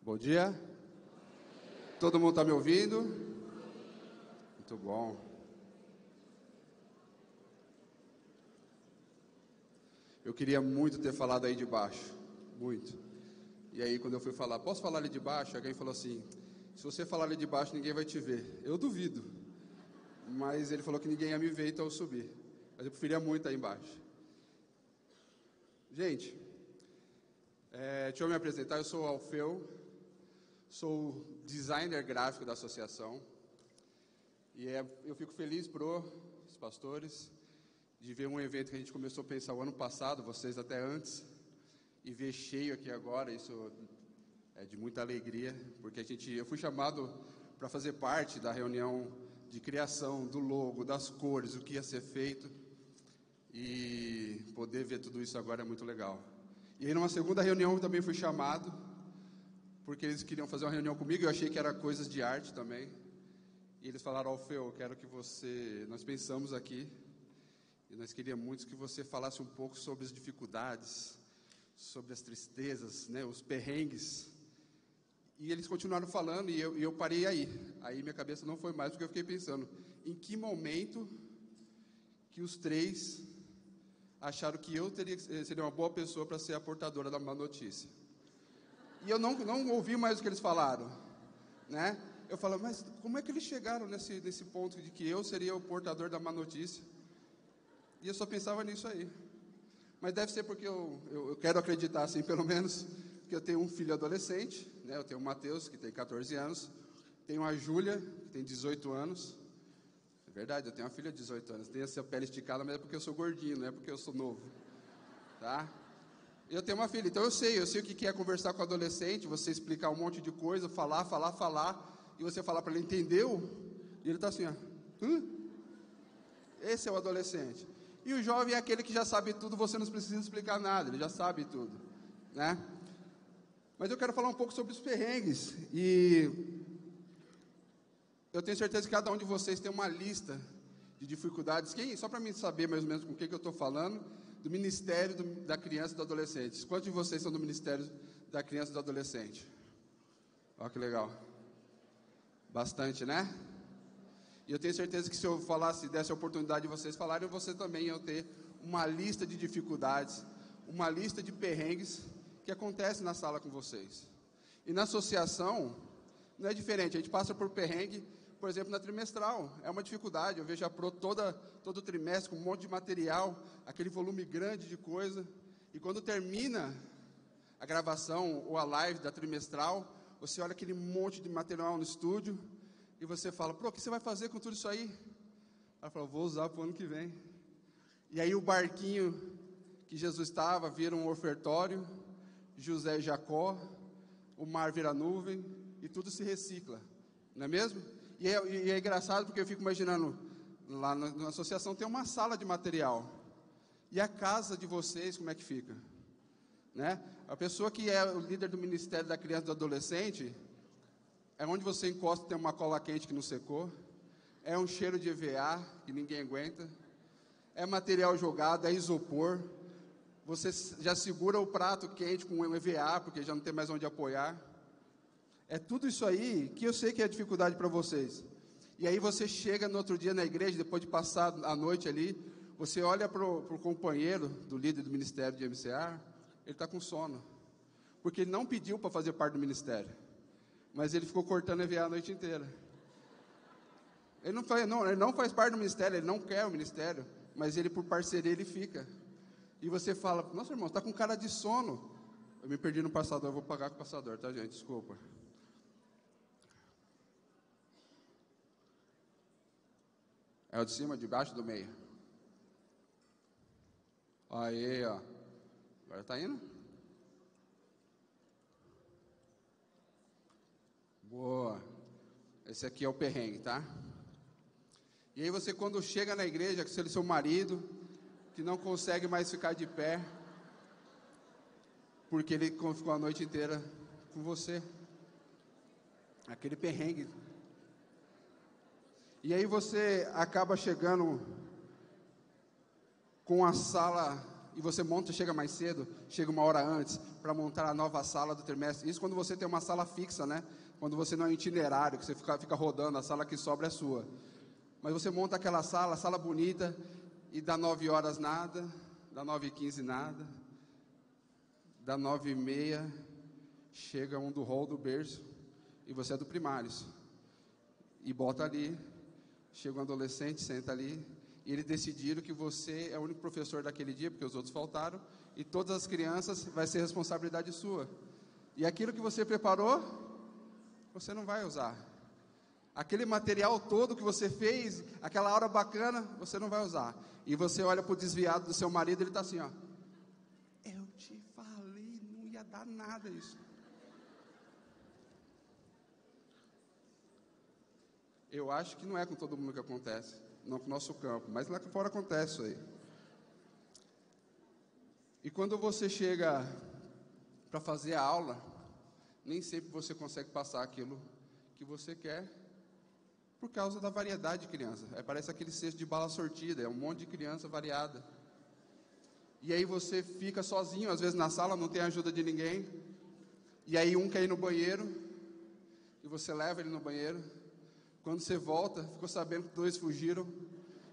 Bom dia. Todo mundo está me ouvindo? Muito bom. Eu queria muito ter falado aí de baixo, muito. E aí quando eu fui falar, posso falar ali de baixo? Alguém falou assim, se você falar ali de baixo ninguém vai te ver. Eu duvido, mas ele falou que ninguém ia me ver, então eu subi. Mas eu preferia muito aí embaixo. Gente, deixa eu me apresentar, eu sou o Alfeu, sou designer gráfico da associação. E eu fico feliz os pastores, de ver um evento que a gente começou a pensar o ano passado, vocês até antes, e ver cheio aqui agora. Isso é de muita alegria, porque eu fui chamado para fazer parte da reunião de criação do logo, das cores, o que ia ser feito, e poder ver tudo isso agora é muito legal. E aí numa segunda reunião eu também fui chamado, porque eles queriam fazer uma reunião comigo, eu achei que era coisas de arte também, e eles falaram, Alfeu, eu quero que nós pensamos aqui, e nós queríamos muito que você falasse um pouco sobre as dificuldades, sobre as tristezas, né, os perrengues. E eles continuaram falando e eu parei aí. Aí minha cabeça não foi mais, porque eu fiquei pensando, em que momento que os três acharam que eu seria uma boa pessoa para ser a portadora da má notícia. E eu não ouvi mais o que eles falaram, né? Eu falo, mas como é que eles chegaram nesse ponto de que eu seria o portador da má notícia? E eu só pensava nisso aí. Mas deve ser porque eu quero acreditar assim, pelo menos, que eu tenho um filho adolescente, né? Eu tenho o Matheus, que tem 14 anos, tenho a Júlia, que tem 18 anos. É verdade, eu tenho uma filha de 18 anos, tenho essa pele esticada, mas é porque eu sou gordinho, não é porque eu sou novo, tá? Eu tenho uma filha, então eu sei o que é conversar com o adolescente, você explicar um monte de coisa, falar, e você falar para ele, entendeu? E ele está assim, ó, Esse é o adolescente. E o jovem é aquele que já sabe tudo, você não precisa explicar nada, ele já sabe tudo, né? Mas eu quero falar um pouco sobre os perrengues, e eu tenho certeza que cada um de vocês tem uma lista de dificuldades. Só para mim saber mais ou menos com o que eu estou falando, do Ministério da Criança e do Adolescente. Quantos de vocês são do Ministério da Criança e do Adolescente? Olha que legal. Bastante, né? E eu tenho certeza que se eu desse a oportunidade de vocês falarem, você também ia ter uma lista de dificuldades, uma lista de perrengues que acontecem na sala com vocês. E na associação, não é diferente, a gente passa por perrengue, por exemplo, na trimestral, é uma dificuldade. Eu vejo a Pro todo trimestre com um monte de material, aquele volume grande de coisa, e quando termina a gravação ou a live da trimestral, você olha aquele monte de material no estúdio, e você fala, Pro, o que você vai fazer com tudo isso aí? Ela fala, vou usar para o ano que vem. E aí o barquinho que Jesus estava vira um ofertório, José e Jacó, o mar vira nuvem, e tudo se recicla, não é mesmo? E é engraçado porque eu fico imaginando, lá na associação tem uma sala de material, e a casa de vocês, como é que fica? Né? A pessoa que é o líder do Ministério da Criança e do Adolescente, é onde você encosta, tem uma cola quente que não secou, é um cheiro de EVA que ninguém aguenta, é material jogado, é isopor, você já segura o prato quente com o EVA, porque já não tem mais onde apoiar. É tudo isso aí que eu sei que é dificuldade para vocês. E aí você chega no outro dia na igreja, depois de passar a noite ali, você olha para o companheiro do líder do ministério de MCA, ele está com sono, porque ele não pediu para fazer parte do ministério, mas ele ficou cortando EVA a noite inteira. Ele não faz parte do ministério, ele não quer o ministério, mas ele, por parceria, ele fica. E você fala, nossa, irmão, está com cara de sono. Eu me perdi no passador, eu vou pagar com o passador, tá, gente? Desculpa. É o de cima, de baixo, do meio? Aí, ó. Agora tá indo? Boa. Esse aqui é o perrengue, tá? E aí você, quando chega na igreja, que ele é seu marido, que não consegue mais ficar de pé, porque ele ficou a noite inteira com você. Aquele perrengue. E aí você acaba chegando com a sala e você monta, chega mais cedo, chega uma hora antes, para montar a nova sala do trimestre. Isso quando você tem uma sala fixa, né? Quando você não é um itinerário, que você fica rodando, a sala que sobra é sua. Mas você monta aquela sala bonita, e dá 9 horas nada, dá 9h15 nada, dá 9h30, chega um do hall do berço, e você é do primários, e bota ali, chega um adolescente, senta ali, e eles decidiram que você é o único professor daquele dia, porque os outros faltaram, e todas as crianças vai ser responsabilidade sua. E aquilo que você preparou, você não vai usar. Aquele material todo que você fez, aquela hora bacana, você não vai usar. E você olha para o desviado do seu marido, ele está assim, ó. Eu te falei, não ia dar nada isso. Eu acho que não é com todo mundo que acontece, não com o nosso campo, mas lá fora acontece isso aí. E quando você chega para fazer a aula, nem sempre você consegue passar aquilo que você quer, por causa da variedade de criança. Parece aquele cesto de bala sortida, é um monte de criança variada. E aí você fica sozinho, às vezes na sala, não tem ajuda de ninguém. E aí um quer ir no banheiro, e você leva ele no banheiro. Quando você volta, ficou sabendo que 2 fugiram,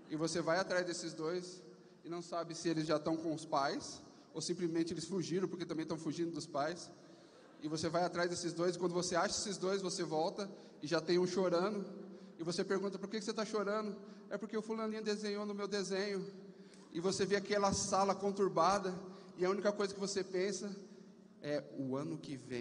e você vai atrás desses 2, e não sabe se eles já estão com os pais, ou simplesmente eles fugiram, porque também estão fugindo dos pais. E você vai atrás desses 2, e quando você acha esses 2, você volta, e já tem um chorando. E você pergunta, por que você está chorando? É porque o fulaninho desenhou no meu desenho. E você vê aquela sala conturbada, e a única coisa que você pensa é, o ano que vem.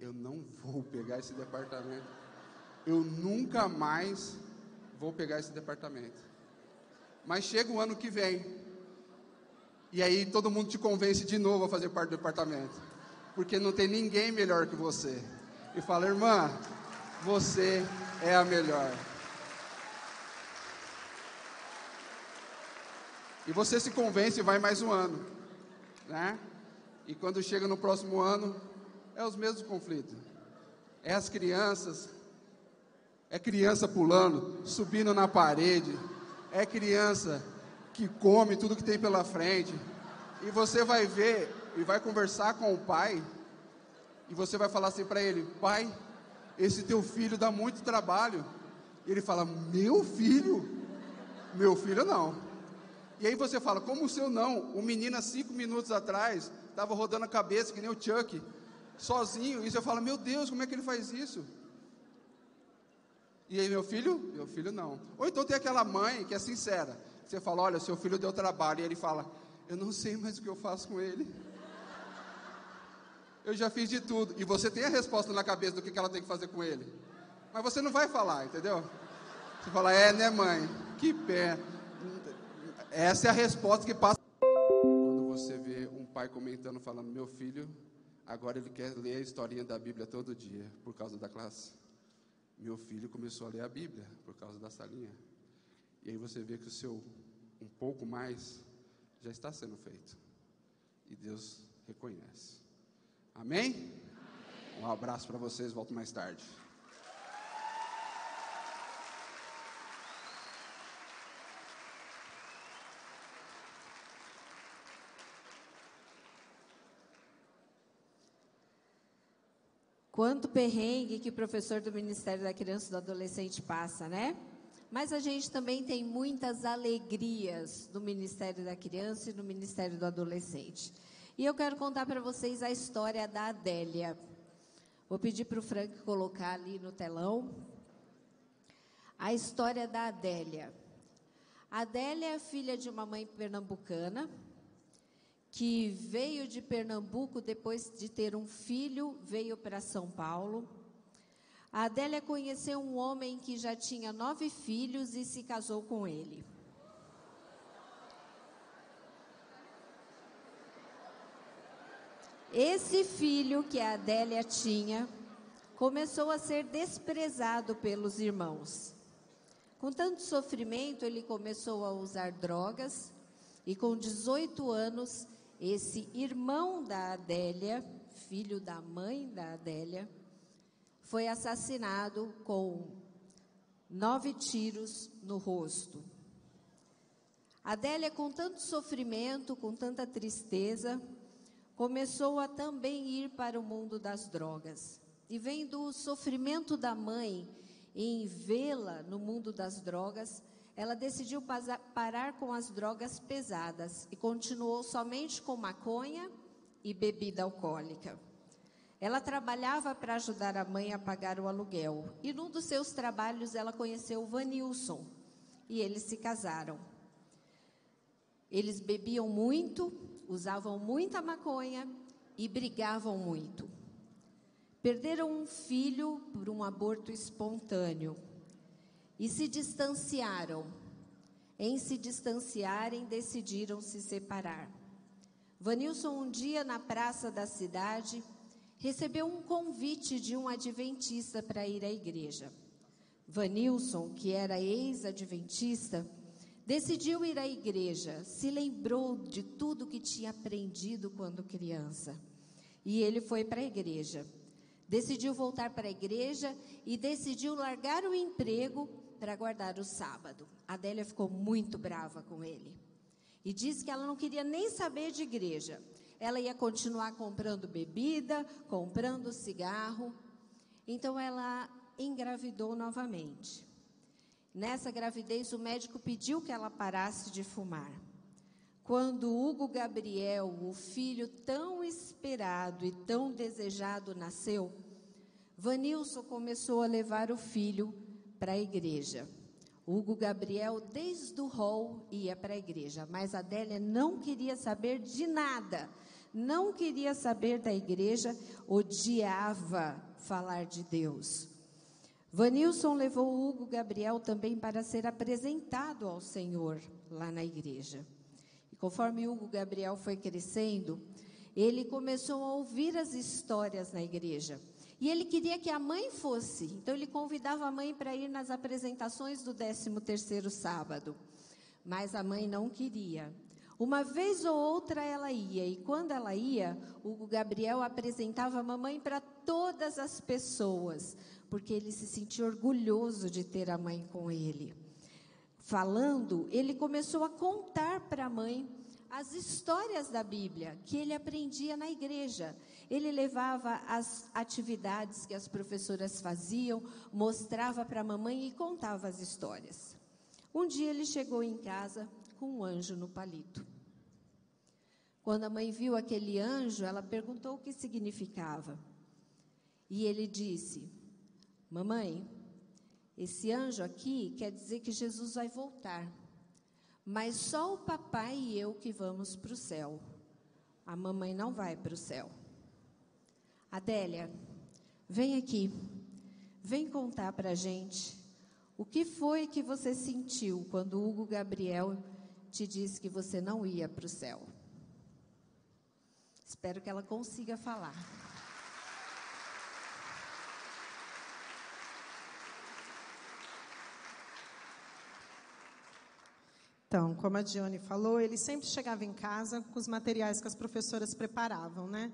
Eu não vou pegar esse departamento. Eu nunca mais vou pegar esse departamento. Mas chega o ano que vem, e aí todo mundo te convence de novo a fazer parte do departamento, porque não tem ninguém melhor que você. E fala, irmã, você é a melhor. E você se convence e vai mais um ano, né? E quando chega no próximo ano, é os mesmos conflitos. É as crianças, é criança pulando, subindo na parede, é criança que come tudo que tem pela frente, e você vai ver, e vai conversar com o pai, e você vai falar assim para ele, pai, esse teu filho dá muito trabalho. E ele fala, meu filho? Meu filho não. E aí você fala, como o seu não? O menino há 5 minutos atrás, estava rodando a cabeça, que nem o Chuck, sozinho, e você fala, meu Deus, como é que ele faz isso? E aí, meu filho? Meu filho não. Ou então tem aquela mãe que é sincera. Você fala, olha, seu filho deu trabalho. E ele fala, eu não sei mais o que eu faço com ele. Eu já fiz de tudo. E você tem a resposta na cabeça do que ela tem que fazer com ele. Mas você não vai falar, entendeu? Você fala, né, mãe? Que pé. Essa é a resposta que passa. Quando você vê um pai comentando, falando, meu filho, agora ele quer ler a historinha da Bíblia todo dia, por causa da classe. Meu filho começou a ler a Bíblia por causa da salinha. E aí você vê que o seu um pouco mais já está sendo feito. E Deus reconhece. Amém? Amém. Um abraço para vocês, volto mais tarde. Quanto perrengue que o professor do Ministério da Criança e do Adolescente passa, né? Mas a gente também tem muitas alegrias no Ministério da Criança e no Ministério do Adolescente. E eu quero contar para vocês a história da Adélia. Vou pedir para o Frank colocar ali no telão. A história da Adélia. A Adélia é filha de uma mãe pernambucana, que veio de Pernambuco depois de ter um filho, veio para São Paulo. A Adélia conheceu um homem que já tinha 9 filhos e se casou com ele. Esse filho que a Adélia tinha começou a ser desprezado pelos irmãos. Com tanto sofrimento, ele começou a usar drogas e com 18 anos esse irmão da Adélia, filho da mãe da Adélia, foi assassinado com 9 tiros no rosto. Adélia, com tanto sofrimento, com tanta tristeza, começou a também ir para o mundo das drogas. E vendo o sofrimento da mãe em vê-la no mundo das drogas, ela decidiu parar com as drogas pesadas e continuou somente com maconha e bebida alcoólica. Ela trabalhava para ajudar a mãe a pagar o aluguel. E num dos seus trabalhos ela conheceu o Vanilson e eles se casaram. Eles bebiam muito, usavam muita maconha e brigavam muito. Perderam um filho por um aborto espontâneo e se distanciaram. Em se distanciarem, decidiram se separar. Vanilson, um dia na praça da cidade, recebeu um convite de um adventista para ir à igreja. Vanilson, que era ex-adventista, decidiu ir à igreja, se lembrou de tudo que tinha aprendido quando criança. E ele foi para a igreja. Decidiu voltar para a igreja e decidiu largar o emprego para guardar o sábado. A Adélia ficou muito brava com ele. E disse que ela não queria nem saber de igreja. Ela ia continuar comprando bebida, comprando cigarro. Então, ela engravidou novamente. Nessa gravidez, o médico pediu que ela parasse de fumar. Quando Hugo Gabriel, o filho tão esperado e tão desejado, nasceu, Vanilson começou a levar o filho para a igreja. Hugo Gabriel, desde o hall, ia para a igreja, mas a Adélia não queria saber de nada, não queria saber da igreja, odiava falar de Deus. Vanilson levou o Hugo Gabriel também para ser apresentado ao Senhor lá na igreja. E conforme Hugo Gabriel foi crescendo, ele começou a ouvir as histórias na igreja. E ele queria que a mãe fosse. Então, ele convidava a mãe para ir nas apresentações do 13º sábado. Mas a mãe não queria. Uma vez ou outra ela ia. E quando ela ia, Hugo Gabriel apresentava a mamãe para todas as pessoas. Porque ele se sentia orgulhoso de ter a mãe com ele. Falando, ele começou a contar para a mãe as histórias da Bíblia que ele aprendia na igreja. Ele levava as atividades que as professoras faziam, mostrava para a mamãe e contava as histórias. Um dia ele chegou em casa com um anjo no palito. Quando a mãe viu aquele anjo, ela perguntou o que significava. E ele disse: mamãe, esse anjo aqui quer dizer que Jesus vai voltar. Mas só o papai e eu que vamos para o céu. A mamãe não vai para o céu. Adélia, vem aqui. Vem contar para a gente o que foi que você sentiu quando Hugo Gabriel te disse que você não ia para o céu. Espero que ela consiga falar. Então, como a Dione falou, ele sempre chegava em casa com os materiais que as professoras preparavam, né?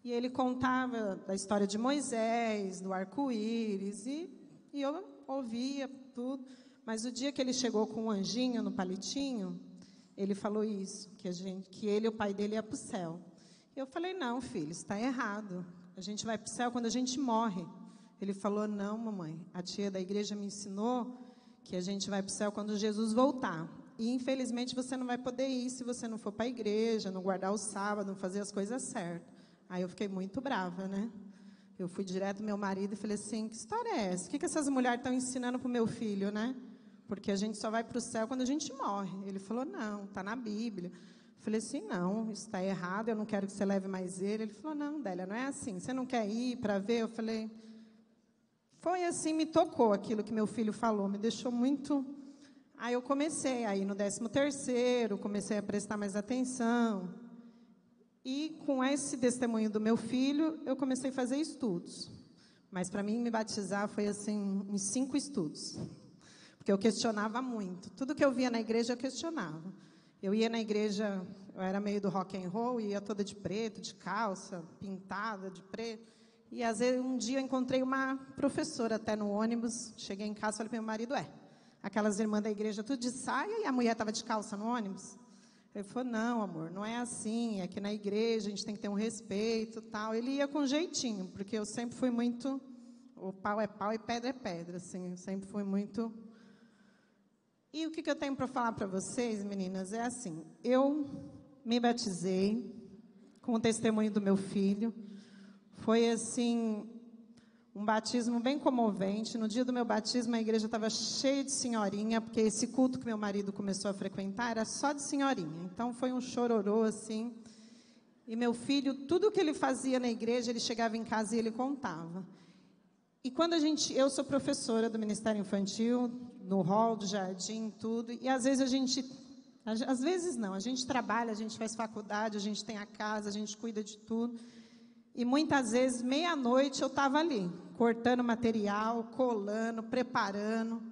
E ele contava da história de Moisés, do arco-íris, e eu ouvia tudo. Mas o dia que ele chegou com um anjinho no palitinho, ele falou isso, que ele e o pai dele iam para o céu. Eu falei, não, filho, isso está errado. A gente vai para o céu quando a gente morre. Ele falou, não, mamãe, a tia da igreja me ensinou que a gente vai para o céu quando Jesus voltar. E, infelizmente, você não vai poder ir se você não for para a igreja, não guardar o sábado, não fazer as coisas certas. Aí eu fiquei muito brava, né? Eu fui direto ao meu marido e falei assim, que história é essa? O que essas mulheres estão ensinando para o meu filho, né? Porque a gente só vai para o céu quando a gente morre. Ele falou, não, está na Bíblia. Eu falei assim, não, isso está errado, eu não quero que você leve mais ele. Ele falou, não, Délia, não é assim. Você não quer ir para ver? Eu falei, foi assim, me tocou aquilo que meu filho falou, me deixou muito... Aí eu comecei a ir no 13º, comecei a prestar mais atenção. E com esse testemunho do meu filho, eu comecei a fazer estudos. Mas para mim me batizar foi assim, em 5 estudos. Porque eu questionava muito. Tudo que eu via na igreja eu questionava. Eu ia na igreja, eu era meio do rock and roll, ia toda de preto, de calça, pintada de preto. E, às vezes, um dia eu encontrei uma professora até no ônibus. Cheguei em casa e falei para meu marido, aquelas irmãs da igreja tudo de saia e a mulher estava de calça no ônibus? Ele falou, não, amor, não é assim. Aqui na igreja a gente tem que ter um respeito, tal. Ele ia com jeitinho, porque eu sempre fui muito... O pau é pau e pedra é pedra, assim. Eu sempre fui muito... E o que eu tenho para falar para vocês, meninas, é assim, eu me batizei com o testemunho do meu filho. Foi, assim, um batismo bem comovente. No dia do meu batismo, a igreja estava cheia de senhorinha, porque esse culto que meu marido começou a frequentar era só de senhorinha. Então, foi um chororô, assim. E meu filho, tudo que ele fazia na igreja, ele chegava em casa e ele contava. E quando eu sou professora do Ministério Infantil, no hall do jardim, tudo, e às vezes às vezes não, a gente trabalha, a gente faz faculdade, a gente tem a casa, a gente cuida de tudo, e muitas vezes, meia-noite, eu estava ali, cortando material, colando, preparando,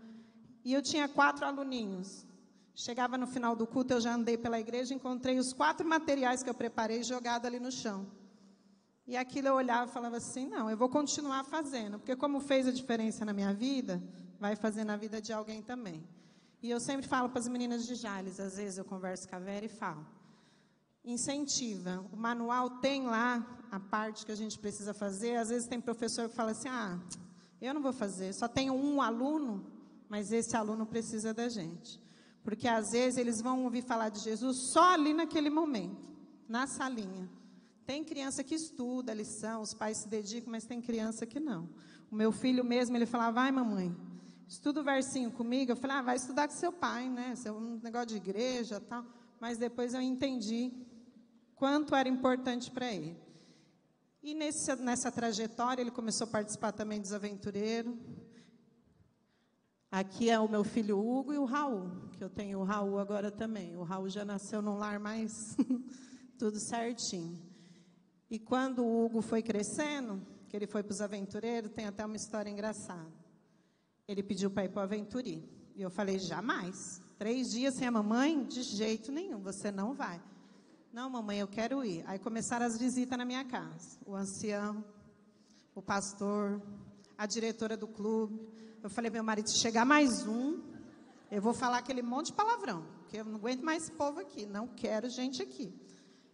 e eu tinha 4 aluninhos. Chegava no final do culto, eu já andei pela igreja, encontrei os 4 materiais que eu preparei jogados ali no chão. E aquilo eu olhava e falava assim, não, eu vou continuar fazendo, porque como fez a diferença na minha vida, vai fazer na vida de alguém também. E eu sempre falo para as meninas de Jales, às vezes eu converso com a Vera e falo, incentiva. O manual tem lá a parte que a gente precisa fazer. Às vezes tem professor que fala assim, eu não vou fazer, só tenho um aluno, mas esse aluno precisa da gente. Porque às vezes eles vão ouvir falar de Jesus só ali naquele momento, na salinha. Tem criança que estuda a lição, os pais se dedicam, mas tem criança que não. O meu filho mesmo, ele falava, vai mamãe, estuda o versinho comigo. Eu falei, vai estudar com seu pai, né? Isso é um negócio de igreja e tal. Mas depois eu entendi quanto era importante para ele. E nessa trajetória, ele começou a participar também dos aventureiros. Aqui é o meu filho Hugo e o Raul, que eu tenho o Raul agora também. O Raul já nasceu num lar mais tudo certinho. E quando o Hugo foi crescendo, que ele foi para os aventureiros, tem até uma história engraçada. Ele pediu para ir para o Aventuri. E eu falei, jamais. 3 dias sem a mamãe? De jeito nenhum, você não vai. Não, mamãe, eu quero ir. Aí começaram as visitas na minha casa. O ancião, o pastor, a diretora do clube. Eu falei, meu marido, se chegar mais um, eu vou falar aquele monte de palavrão, porque eu não aguento mais esse povo aqui, não quero gente aqui.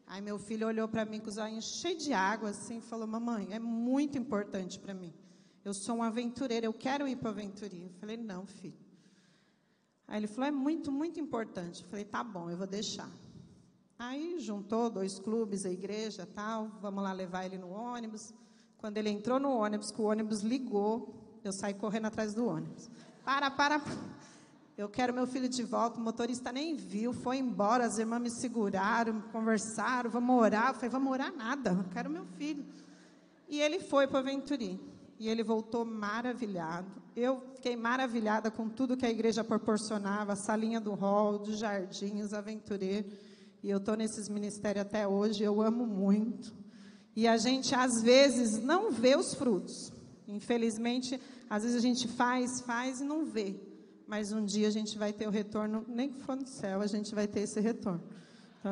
Aí meu filho olhou para mim com os olhos cheios de água, assim, e falou, mamãe, é muito importante para mim. Eu sou um aventureiro, eu quero ir para a aventuria. Eu falei, não, filho. Aí ele falou, é muito, muito importante. Eu falei, tá bom, eu vou deixar. Aí juntou 2 clubes, a igreja, tal, vamos lá levar ele no ônibus. Quando ele entrou no ônibus, que o ônibus ligou, eu saí correndo atrás do ônibus. Para. Eu quero meu filho de volta, o motorista nem viu, foi embora, as irmãs me seguraram, conversaram, vamos orar. Eu falei, vamos orar nada, eu quero meu filho. E ele foi para o Aventuri, e ele voltou maravilhado. Eu fiquei maravilhada com tudo que a igreja proporcionava, a salinha do hall, dos jardins, os aventureiros. E eu estou nesses ministérios até hoje, eu amo muito. E a gente, às vezes, não vê os frutos. Infelizmente, às vezes a gente faz e não vê. Mas um dia a gente vai ter o retorno, nem que for no céu, a gente vai ter esse retorno. Então,